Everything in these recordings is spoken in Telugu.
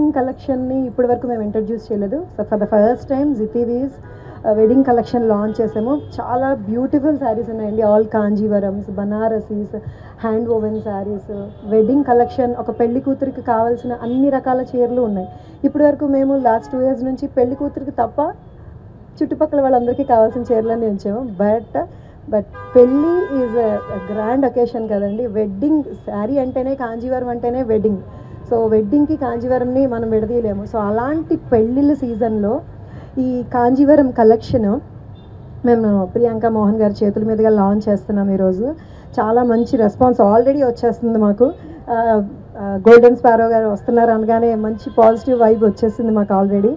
వెడ్డింగ్ కలెక్షన్ని ఇప్పటి వరకు మేము ఇంట్రడ్యూస్ చేయలేదు. So for the first time జితివీస్ వెడ్డింగ్ కలెక్షన్ లాంచ్ చేసాము. చాలా బ్యూటిఫుల్ శారీస్ ఉన్నాయండి. All Kanjeevarams, Banarasis, hand woven saris, wedding collection. ఒక పెళ్లి కూతురికి కావాల్సిన అన్ని రకాల చీరలు ఉన్నాయి. ఇప్పటి వరకు మేము లాస్ట్ 2 years నుంచి పెళ్లి కూతురికి తప్ప చుట్టుపక్కల వాళ్ళందరికీ కావాల్సిన చీరలన్నీ ఉంచాము. బట్ పెళ్ళి ఈజ్ గ్రాండ్ అకేషన్ కదండి. వెడ్డింగ్ శారీ అంటేనే, కాంజీవరం అంటేనే వెడ్డింగ్. సో వెడ్డింగ్కి కాంజీవరంని మనం విడదీయలేము. సో అలాంటి పెళ్ళిళ్ళ సీజన్లో ఈ కాంజీవరం కలెక్షన్ మేము ప్రియాంక మోహన్ గారి చేతుల మీదుగా లాంచ్ చేస్తున్నాం ఈరోజు. చాలా మంచి రెస్పాన్స్ ఆల్రెడీ వచ్చేస్తుంది మాకు. గోల్డెన్ స్పారో గారు వస్తున్నారు అనగానే మంచి పాజిటివ్ వైబ్ వచ్చేసింది మాకు already.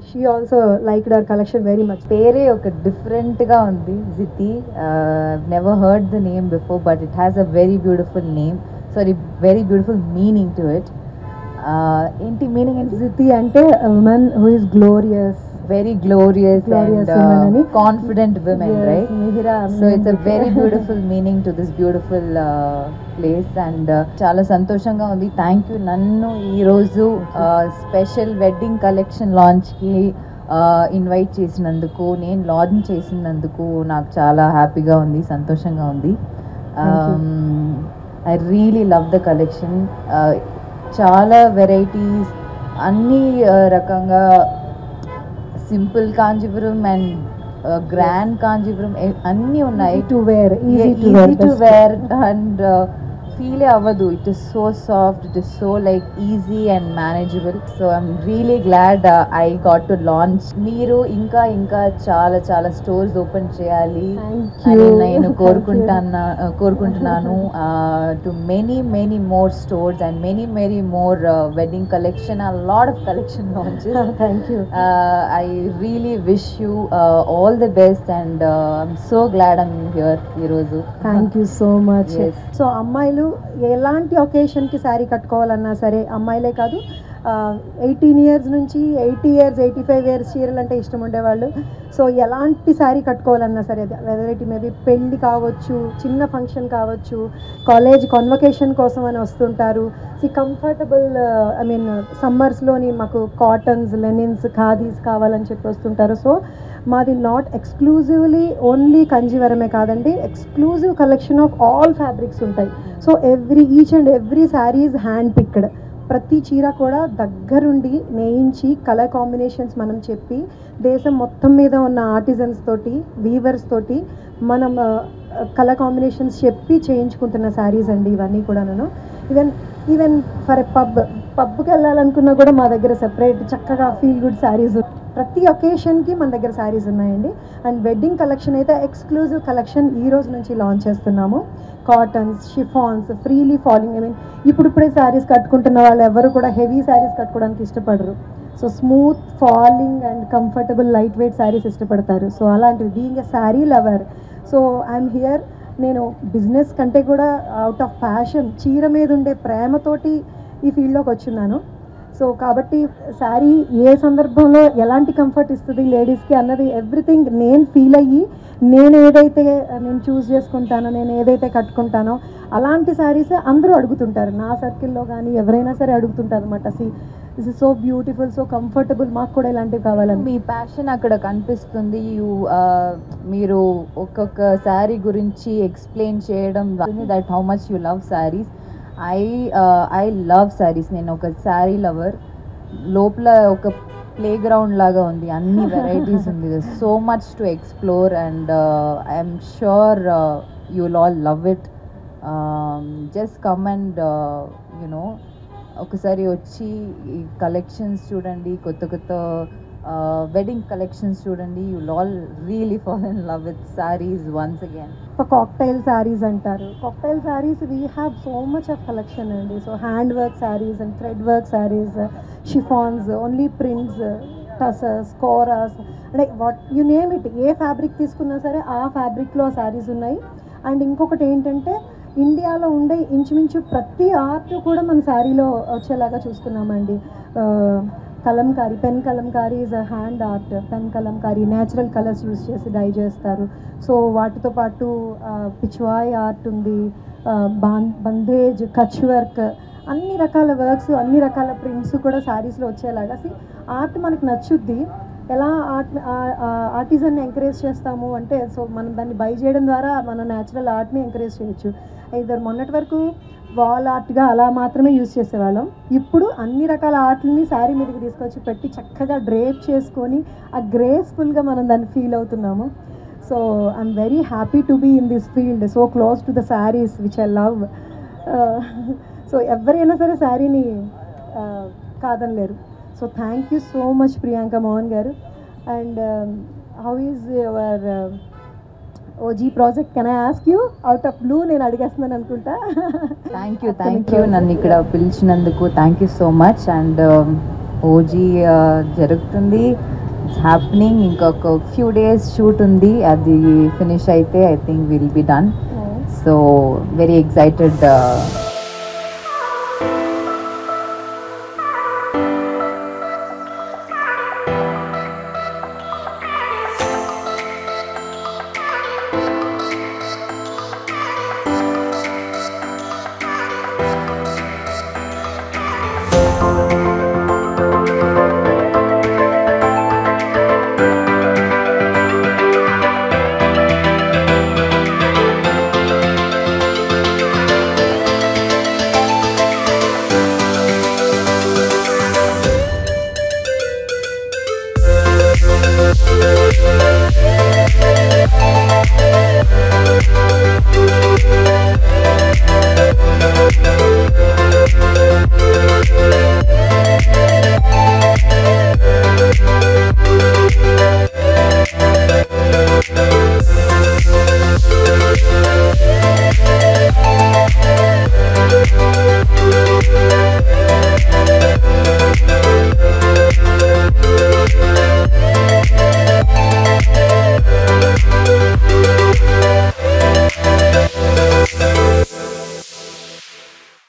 She also liked our collection very much. పేరే ఒక డిఫరెంట్గా ఉంది, Jithi. Never heard the name before, but it has a very beautiful name. Sorry, very beautiful meaning to it. ఏంటి మీనింగ్ ఏంటి? జితి అంటే women who is glorious, very glorious and confident women, yes, right? Mihira, so it's a very beautiful meaning to this beautiful place and చాలా సంతోషంగా ఉంది. థ్యాంక్ యూ నన్ను ఈరోజు స్పెషల్ వెడ్డింగ్ కలెక్షన్ లాంచ్కి ఇన్వైట్ చేసినందుకు, నేను లాంచ్ చేసినందుకు నాకు చాలా హ్యాపీగా ఉంది, సంతోషంగా ఉంది. I really love the collection. చాలా వెరైటీస్, అన్ని రకంగా simple Kanjeevaram and grand Kanjeevaram అన్నీ ఉన్నాయి. Easy to wear and feel అవ్వదు. It is so soft, it is so like easy and manageable. So I'm really glad I got to launch. మీరు ఇంకా ఇంకా చాలా చాలా స్టోర్స్ ఓపెన్ చేయాలి అని నేను కోరుకుంటున్నాను. To many more stores and many more wedding collection, a lot of collection launches. Thank you. I really wish you all the best and I'm so glad I'm here ఈరోజు. Thank you so much. Yes. So అమ్మాయిలు ఎలాంటి ఒకేషన్కి శారీ కట్టుకోవాలన్నా సరే, అమ్మాయిలే కాదు 18 years నుంచి 80 years 85 years చీరలు అంటే ఇష్టం ఉండేవాళ్ళు. సో ఎలాంటి శారీ కట్టుకోవాలన్నా సరే, వెదర్ ఇట్ మేబీ పెళ్ళి కావచ్చు, చిన్న ఫంక్షన్ కావచ్చు, కాలేజ్ కాన్వకేషన్ కోసం అని వస్తుంటారు. కంఫర్టబుల్, ఐ మీన్ సమ్మర్స్లోని మాకు కాటన్స్, లెనిన్స్, ఖాదీస్ కావాలని చెప్పి వస్తుంటారు. సో మాది నాట్ ఎక్స్క్లూజివ్లీ ఓన్లీ కంజీవరమే కాదండి, exclusive collection of all fabrics ఉంటాయి. So each and every saree is hand picked. ప్రతి చీర కూడా దగ్గరుండి నేయించి కలర్ కాంబినేషన్స్ మనం చెప్పి, దేశం మొత్తం మీద ఉన్న ఆర్టిజన్స్ తోటి, వీవర్స్ తోటి మనం కలర్ కాంబినేషన్స్ చెప్పి చేయించుకుంటున్న శారీస్ అండి ఇవన్నీ కూడా. నేను ఈవెన్ ఫర్ ఎ పబ్కి వెళ్ళాలనుకున్నా కూడా మా దగ్గర సెపరేట్ చక్కగా ఫీల్ గుడ్ శారీస్, ప్రతి ఒకేషన్కి మన దగ్గర శారీస్ ఉన్నాయండి. అండ్ వెడ్డింగ్ కలెక్షన్ అయితే ఎక్స్క్లూజివ్ కలెక్షన్ ఈ రోజు నుంచి లాంచ్ చేస్తున్నాము. Cottons, chiffons, freely falling, I mean ఇప్పుడిప్పుడే శారీస్ కట్టుకుంటున్న వాళ్ళు ఎవరు కూడా హెవీ శారీస్ కట్టుకోవడానికి ఇష్టపడరు. So smooth falling and comfortable light weight saris ఇష్టపడతారు. సో అలాంటివి, being a sari lover, so I'm here. నేను బిజినెస్ కంటే కూడా అవుట్ ఆఫ్ ప్యాషన్, చీర మీద ఉండే ప్రేమతోటి ఈ ఫీల్డ్లోకి వచ్చున్నాను. సో కాబట్టి శారీ ఏ సందర్భంలో ఎలాంటి కంఫర్ట్ ఇస్తుంది లేడీస్కి అన్నది ఎవ్రీథింగ్ నేను ఫీల్ అయ్యి, నేను చూస్ చేసుకుంటానో, నేను ఏదైతే కట్టుకుంటానో అలాంటి శారీస్ అందరూ అడుగుతుంటారు. నా సర్కిల్లో కానీ ఎవరైనా సరే అడుగుతుంటారు అనమాట. This is so beautiful, so comfortable, మాకు కూడా ఇలాంటివి కావాలని. మీ ప్యాషన్ అక్కడ కనిపిస్తుంది. మీరు ఒక్కొక్క శారీ గురించి ఎక్స్ప్లెయిన్ చేయడం, that how much you love saris. I love saris. నేను ఒక శారీ లవర్. లోపల ఒక ప్లే గ్రౌండ్ లాగా ఉంది, అన్ని వెరైటీస్ ఉంది. So much to explore and I'm sure you will all love it. Just come and you know ఒకసారి వచ్చి ఈ కలెక్షన్స్ చూడండి, కొత్త కొత్త wedding collections చూడండి. you will all really fall in love with sarees once again. For cocktail sarees antaru, cocktail sarees we have so much of collection andi. So hand work sarees and thread work sarees, chiffons, only prints, tussars, koras, like what you name it, A fabric తీసుకున్నా సరే ఆ ఫ్యాబ్రిక్లో సారీస్ ఉన్నాయి. అండ్ ఇంకొకటి ఏంటంటే, ఇండియాలో ఉండే ఇంచుమించు ప్రతి ఆర్ట్ కూడా మన శారీలో వచ్చేలాగా చూస్తున్నామండి. Kalamkari, pen Kalamkari is a hand art. Pen Kalamkari natural colours use చేసి డై చేస్తారు. సో వాటితో పాటు పిచ్వాయ్ ఆర్ట్ ఉంది, బందేజ్, కచ్ వర్క్, అన్ని రకాల వర్క్స్, అన్ని రకాల ప్రింట్స్ కూడా శారీస్లో వచ్చేలాగా. ఆర్ట్ మనకు నచ్చుద్ది. ఎలా ఆర్టిజన్ని ఎంకరేజ్ చేస్తాము అంటే, సో మనం దాన్ని బై చేయడం ద్వారా మన న్యాచురల్ ఆర్ట్ని ఎంకరేజ్ చేయొచ్చు. ఇద్దరు మొన్నటి వరకు వాల్ ఆర్ట్గా అలా మాత్రమే యూజ్ చేసేవాళ్ళం. ఇప్పుడు అన్ని రకాల ఆర్ట్ని శారీ మీదకి తీసుకొచ్చి పెట్టి చక్కగా డ్రేప్ చేసుకొని ఆ గ్రేస్ఫుల్గా మనం దాన్ని ఫీల్ అవుతున్నాము. So I'm very happy to be in this field, so close to the saris which I love. So ఎవరైనా సరే శారీని కాదనలేరు. So thank you so much Priyanka Mohan garu. And how is your OG project? Can I ask you out of blue? నేను అడిగేస్తున్నాను అనుకుంటా. థ్యాంక్ యూ నన్ను ఇక్కడ పిలిచినందుకు. Thank you so much. And OG జరుగుతుంది, ఇట్స్ హ్యాపెనింగ్. ఇంకొక ఫ్యూ డేస్ షూట్ ఉంది, అది ఫినిష్ అయితే I think will be done. So very excited.